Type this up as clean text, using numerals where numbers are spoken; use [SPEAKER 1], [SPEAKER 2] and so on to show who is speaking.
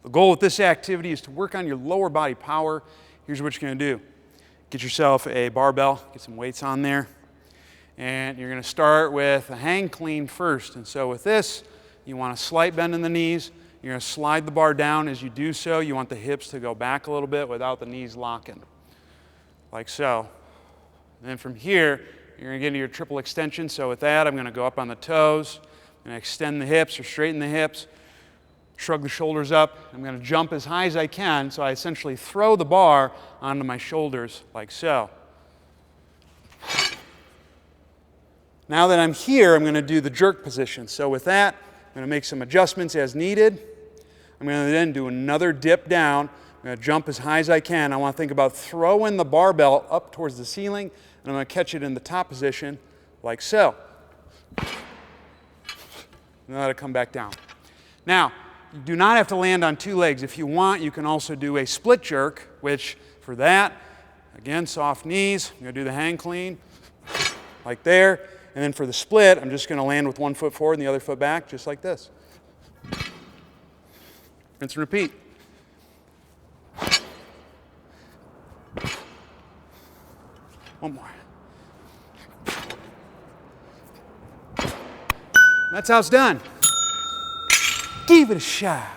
[SPEAKER 1] The goal with this activity is to work on your lower body power. Here's what you're going to do. Get yourself a barbell, get some weights on there, and you're going to start with a hang clean first. And so with this, you want a slight bend in the knees. You're going to slide the bar down. As you do so, you want the hips to go back a little bit without the knees locking, like so. And then from here, you're going to get into your triple extension. So with that, I'm going to go up on the toes. I'm going to extend the hips or straighten the hips. Shrug the shoulders up. I'm going to jump as high as I can, so I essentially throw the bar onto my shoulders like so. Now that I'm here, I'm going to do the jerk position. So with that, I'm going to make some adjustments as needed. I'm going to then do another dip down. I'm going to jump as high as I can. I want to think about throwing the barbell up towards the ceiling, and I'm going to catch it in the top position like so. And let it come back down. Now, you do not have to land on two legs. If you want, you can also do a split jerk, which for that, again, soft knees. I'm going to do the hang clean like there. And then for the split, I'm just going to land with one foot forward and the other foot back, just like this. Rinse and repeat. One more. That's how it's done. Give it a shot.